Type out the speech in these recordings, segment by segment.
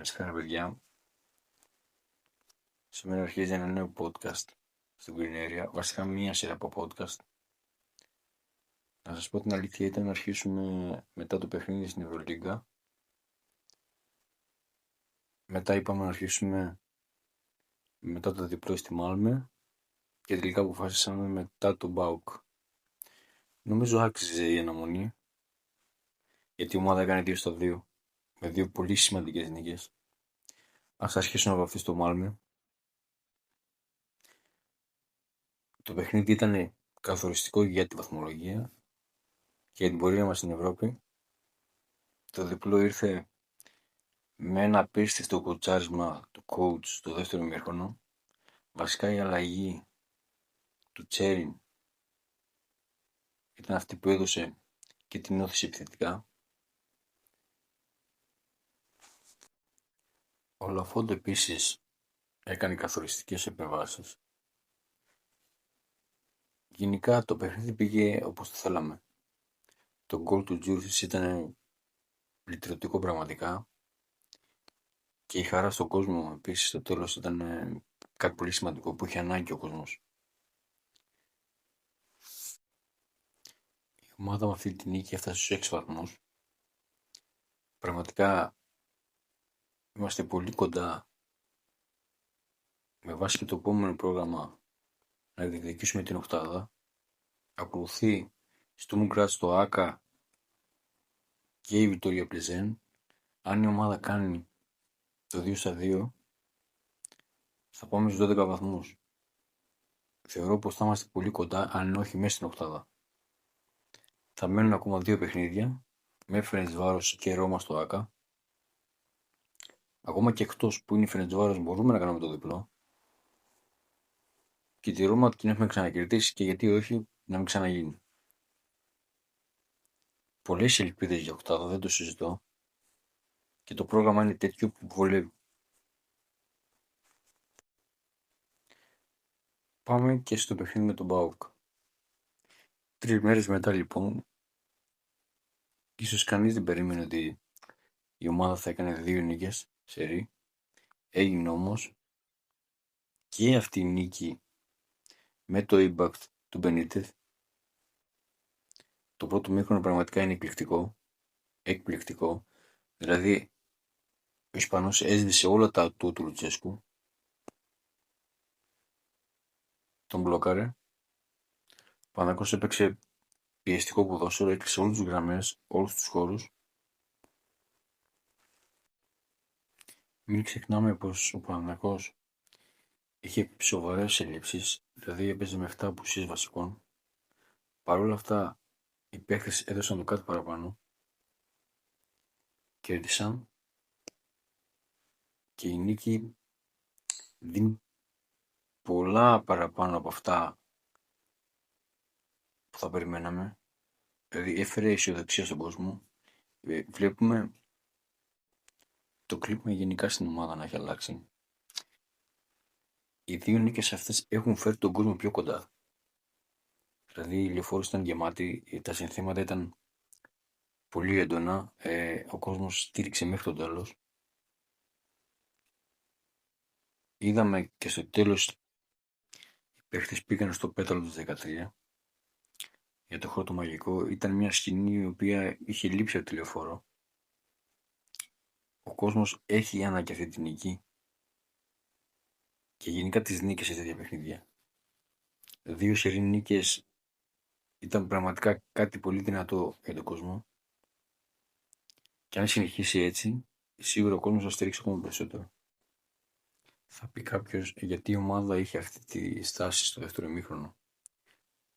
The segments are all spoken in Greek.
Καλησπέρα, παιδιά. Σήμερα αρχίζει ένα νέο podcast στην Green Area. Βασικά, μία σειρά από podcast. Να σας πω την αλήθεια, ήταν να αρχίσουμε μετά το παιχνίδι στην Ευρωλίγκα. Μετά είπαμε να αρχίσουμε μετά το διπλό στη Μάλμε και τελικά αποφάσισαμε μετά το Μπάουκ. Νομίζω άξιζε η αναμονή, γιατί η ομάδα έκανε 2-2 με δύο πολύ σημαντικές νίκες. Ας αρχίσουμε από αυτή στο Μάλμε. Το παιχνίδι ήταν καθοριστικό για τη βαθμολογία και για την πορεία μας στην Ευρώπη. Το διπλό ήρθε με ένα απίστευτο κοουτσάρισμα του coach στο δεύτερο ημίχρονο. Βασικά η αλλαγή του Τσέριν ήταν αυτή που έδωσε και την όθηση επιθετικά. Ο Λαφόντο επίσης έκανε καθοριστικές επεμβάσεις. Γενικά το παιχνίδι πήγε όπως το θέλαμε. Το γκολ του Τζούρσης ήταν λυτρωτικό πραγματικά και η χαρά στον κόσμο επίσης στο τέλος ήταν κάτι πολύ σημαντικό που είχε ανάγκη ο κόσμος. Η ομάδα με αυτή τη νίκη έφτασε στους 6 βαθμούς. Πραγματικά είμαστε πολύ κοντά με βάση και το επόμενο πρόγραμμα να διεκδικήσουμε την οκτάδα. Ακολουθεί Στουμ Γκράτς, το Άκα και η Βιτόρια Πλεζέν. Αν η ομάδα κάνει το 2-2 θα πάμε στους 12 βαθμούς. Θεωρώ πως θα είμαστε πολύ κοντά, αν όχι μέσα στην οκτάδα. Θα μένουν ακόμα 2 παιχνίδια με Φερεντσβάρος και Ρώμα στο Άκα. Ακόμα και εκτός που είναι η Φερεντσβάρος μπορούμε να κάνουμε το διπλό. Και τη Ρώμα την έχουμε ξανακερδίσει και γιατί όχι να μην ξαναγίνει. Πολλές ελπίδες για οκτάδα, δεν το συζητώ. Και το πρόγραμμα είναι τέτοιο που βολεύει. Πάμε και στο παιχνίδι με τον ΠΑΟΚ. 3 μέρες μετά λοιπόν, ίσως κανείς δεν περίμενε ότι η ομάδα θα έκανε 2 νίκες σερί. Έγινε όμως και αυτή η νίκη με το impact του Μπενίτεθ. Το πρώτο μήχρονο πραγματικά είναι εκπληκτικό. Δηλαδή ο Ισπανός έσβησε όλα τα ατού του Λουτσέσκου. Τον μπλόκαρε. Ο Παναθηναϊκός έπαιξε πιεστικό ποδόσφαιρο, έκλεισε όλες τις γραμμές, όλους τους χώρους. Μην ξεχνάμε πως ο Παναθηναϊκός είχε σοβαρές ελλείψεις, δηλαδή έπαιζε με 7 απουσίες βασικών. Παρ' όλα αυτά οι παίκτες έδωσαν το κάτι παραπάνω. Κέρδισαν και η νίκη δίνει πολλά παραπάνω από αυτά που θα περιμέναμε. Δηλαδή έφερε αισιοδοξία στον κόσμο. Βλέπουμε το κλίμα γενικά στην ομάδα να έχει αλλάξει. Οι 2 νίκες αυτές έχουν φέρει τον κόσμο πιο κοντά. Δηλαδή οι λεωφόροι ήταν γεμάτοι, τα συνθήματα ήταν πολύ έντονα, ο κόσμος στήριξε μέχρι το τέλος. Είδαμε και στο τέλος οι παίχτες πήγαν στο πέταλο του 13 για το χώρο το μαγικό. Ήταν μια σκηνή η οποία είχε λείψει από τη λεωφόρο. Ο κόσμος έχει ανάγκη αυτή τη νίκη και γενικά τις νίκες σε τέτοια παιχνίδια. 2 σερί νίκες ήταν πραγματικά κάτι πολύ δυνατό για τον κόσμο. Και αν συνεχίσει έτσι, σίγουρα ο κόσμος θα στηρίξει ακόμα περισσότερο. Θα πει κάποιος γιατί η ομάδα είχε αυτή τη στάση στο δεύτερο ημίχρονο.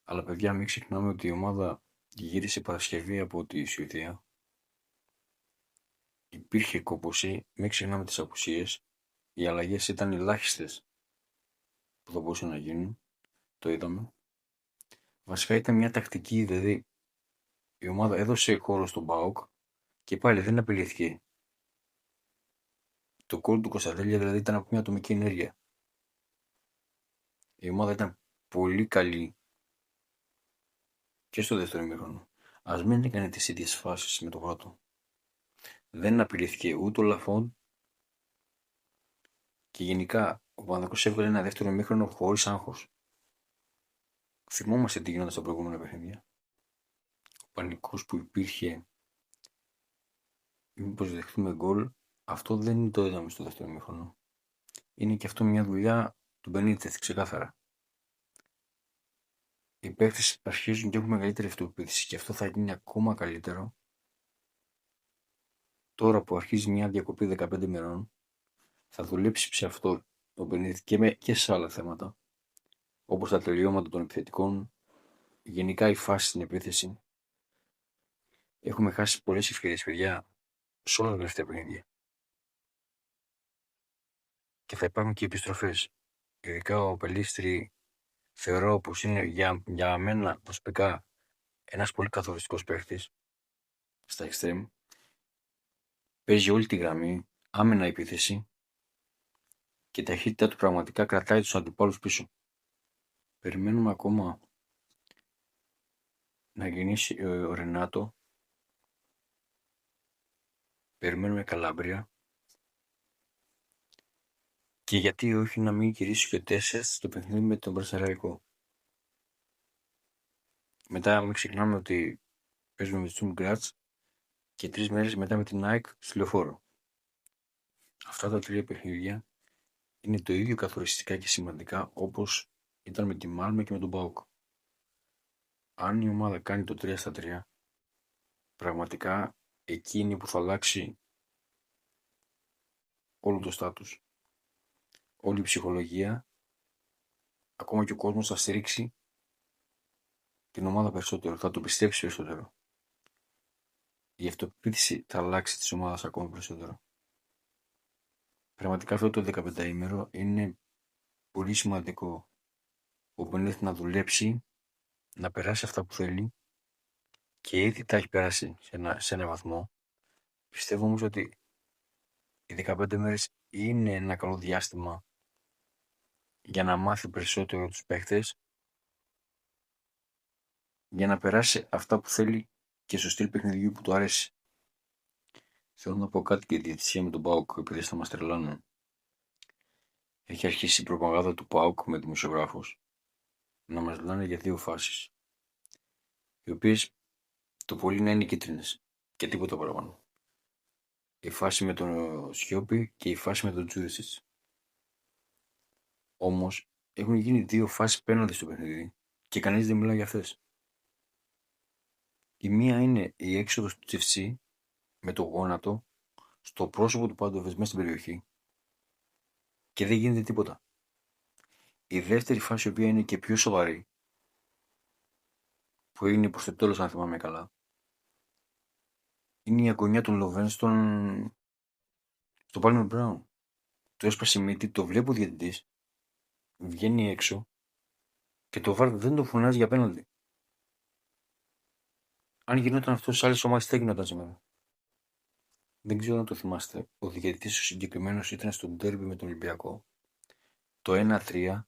Αλλά παιδιά, μην ξεχνάμε ότι η ομάδα γύρισε Παρασκευή από τη Σουηδία. Υπήρχε κόπωση, μην ξεχνάμε τις απουσίες. Οι αλλαγές ήταν ελάχιστες που θα μπορούσαν να γίνουν. Το είδαμε. Βασικά ήταν μια τακτική, δηλαδή η ομάδα έδωσε χώρο στον ΠΑΟΚ και πάλι δεν απειλήθηκε. Το γκολ του Κωνσταντέλια δηλαδή ήταν από μια ατομική ενέργεια. Η ομάδα ήταν πολύ καλή και στο δεύτερο ημίχρονο. Ας μην έκανε τις ίδιες φάσεις με το πρώτο. Δεν απειλήθηκε ούτε ο Λαφόντ, Και γενικά ο Παναθηναϊκός έβγαλε ένα δεύτερο ημίχρονο χωρίς άγχος. Θυμόμαστε τι γινόταν στα προηγούμενα παιχνίδια. Ο πανικός που υπήρχε, μήπως δεχτούμε γκολ, αυτό δεν το είδαμε στο δεύτερο ημίχρονο. Είναι και αυτό μια δουλειά του Μπενίτεθ, ξεκάθαρα. Οι παίκτες αρχίζουν και έχουν μεγαλύτερη αυτοπεποίθηση και αυτό θα γίνει ακόμα καλύτερο τώρα που αρχίζει μια διακοπή 15 ημερών. Θα δουλέψει σε αυτό το Μπενίτεθ και σε άλλα θέματα, όπως τα τελειώματα των επιθετικών, γενικά η φάση στην επίθεση. Έχουμε χάσει πολλές ευκαιρίες, παιδιά, σε όλα τα τελευταία παιχνίδια. Και θα υπάρχουν και επιστροφές. Ειδικά ο Πελίστρη θεωρώ πως είναι για μένα προσωπικά ένας πολύ καθοριστικός παίχτης στα extreme. Παίζει όλη τη γραμμή, άμενα επίθεση και η ταχύτητα του πραγματικά κρατάει τους αντιπάλους πίσω. Περιμένουμε ακόμα να γεννήσει ο Ρενάτο. Περιμένουμε Καλάμπρια. Και γιατί όχι να μην γυρίσει και ο Τέσσερς στο παιχνίδι με τον Μπρασαραϊκό. Μετά μην ξεχνάμε ότι παίζουμε με τους Γκράτς και 3 μέρες μετά με την ΑΕΚ στη Λεωφόρο. Αυτά τα 3 παιχνίδια είναι το ίδιο καθοριστικά και σημαντικά όπως ήταν με τη Μάλμε και με τον ΠΑΟΚ. Αν η ομάδα κάνει το 3-3, πραγματικά εκείνη που θα αλλάξει όλο το στάτους, όλη η ψυχολογία, ακόμα και ο κόσμος θα στηρίξει την ομάδα περισσότερο, θα το πιστέψει περισσότερο. Η αυτοπεποίθηση θα αλλάξει της ομάδας ακόμα περισσότερο. Πραγματικά αυτό το 15ημερο είναι πολύ σημαντικό. Ο Μπενίτεθ να δουλέψει, να περάσει αυτά που θέλει και ήδη τα έχει περάσει σε ένα βαθμό. Πιστεύω όμως ότι οι 15 μέρες είναι ένα καλό διάστημα για να μάθει περισσότερο τους παίχτες, για να περάσει αυτά που θέλει και στο στυλ παιχνιδιού που του αρέσει. Θέλω να πω κάτι και η διαιτησία με τον ΠΑΟΚ, επειδή θα μας τρελάνουν. Έχει αρχίσει η προπαγάνδα του ΠΑΟΚ με δημοσιογράφους να μας λένε για 2 φάσεις, οι οποίες το πολύ να είναι κίτρινες και τίποτα παραπάνω. Η φάση με τον Σιώπη και η φάση με τον Τζούρισιτς. Όμως έχουν γίνει 2 φάσεις πέναλτι στο παιχνίδι και κανείς δεν μιλάει για αυτές. Η μία είναι η έξοδος του Τσιφσί με το γόνατο στο πρόσωπο του Πάντοβες μέσα στην περιοχή και δεν γίνεται τίποτα. Η δεύτερη φάση, η οποία είναι και πιο σοβαρή, που είναι προς το τέλος αν θυμάμαι καλά, είναι η αγωνία των Λοβέν στον Πάλμερ Μπράουν. Το έσπασε μύτη, το βλέπει ο διαιτητής, βγαίνει έξω και το VAR δεν το φωνάζει για πέναλτι. Αν γινόταν αυτό σε άλλες ομάδες, θα γινόταν σήμερα. Δεν ξέρω αν το θυμάστε. Ο διαιτητής ο συγκεκριμένος ήταν στο ντέρμπι με τον Ολυμπιακό. Το 1-3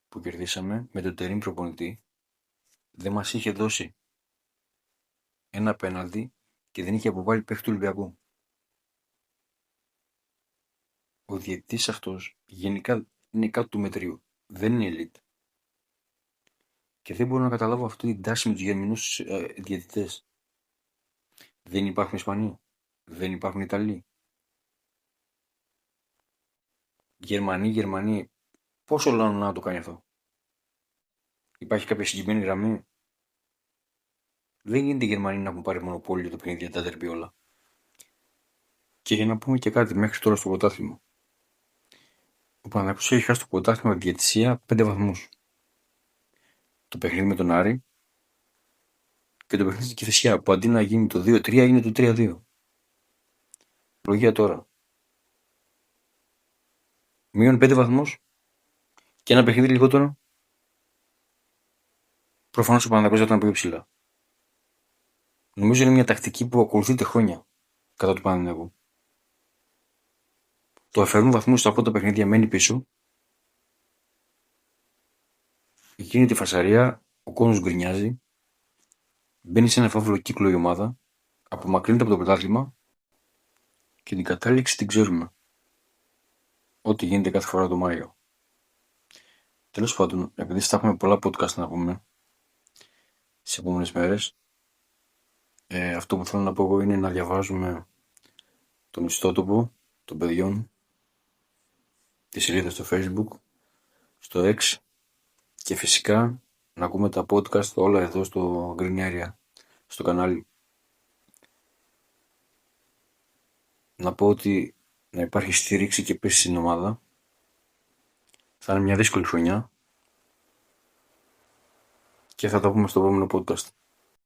που κερδίσαμε με τον τερίμ προπονητή, δεν μας είχε δώσει ένα πέναλτι και δεν είχε αποβάλει παίχτη του Ολυμπιακού. Ο διαιτητής αυτός γενικά είναι κάτω του μετρίου. Δεν είναι elite. Και δεν μπορώ να καταλάβω αυτή την τάση με τους Γερμανούς διαιτητές. Δεν υπάρχουν Ισπανοί. Δεν υπάρχουν Ιταλοί. Γερμανοί. Πόσο λάνο να το κάνει αυτό. Υπάρχει κάποια συγκεκριμένη γραμμή. Δεν γίνεται οι Γερμανοί να έχουν πάρει μονοπόλιο για το παιχνίδι για τα τερμπή όλα. Και για να πούμε και κάτι μέχρι τώρα στο πρωτάθλημα. Ο Παναθηναϊκός έχει χάσει το πρωτάθλημα με διαιτησία 5 βαθμούς. Το παιχνίδι με τον Άρη και το παιχνίδι στην Κηφισιά που αντί να γίνει το 2-3 είναι το 3-2. Λογία τώρα. Μείον 5 βαθμούς και ένα παιχνίδι λιγότερο. Προφανώς ο Παναθηναϊκός ήταν πιο ψηλά. Νομίζω είναι μια τακτική που ακολουθείται χρόνια κατά του Παναθηναϊκού. Το αφαιρούν βαθμούς στα πρώτα παιχνίδια, μένει πίσω. Γίνεται η φασαρία, ο κόσμος γκρινιάζει. Μπαίνει σε ένα φαύλο κύκλο η ομάδα, απομακρύνεται από το πρωτάθλημα και την κατάληξη την ξέρουμε. ό,τι γίνεται κάθε φορά το Μάιο. Τέλος πάντων, επειδή θα έχουμε πολλά podcast να πούμε τις επόμενες μέρες, αυτό που θέλω να πω εγώ είναι να διαβάζουμε τον ιστότοπο των παιδιών, τη σελίδα στο Facebook, στο X και φυσικά να ακούμε τα podcast όλα εδώ στο Green Area, στο κανάλι. Να πω ότι να υπάρχει στήριξη και πίστη στην ομάδα. Θα είναι μια δύσκολη χρονιά και θα τα πούμε στο επόμενο podcast.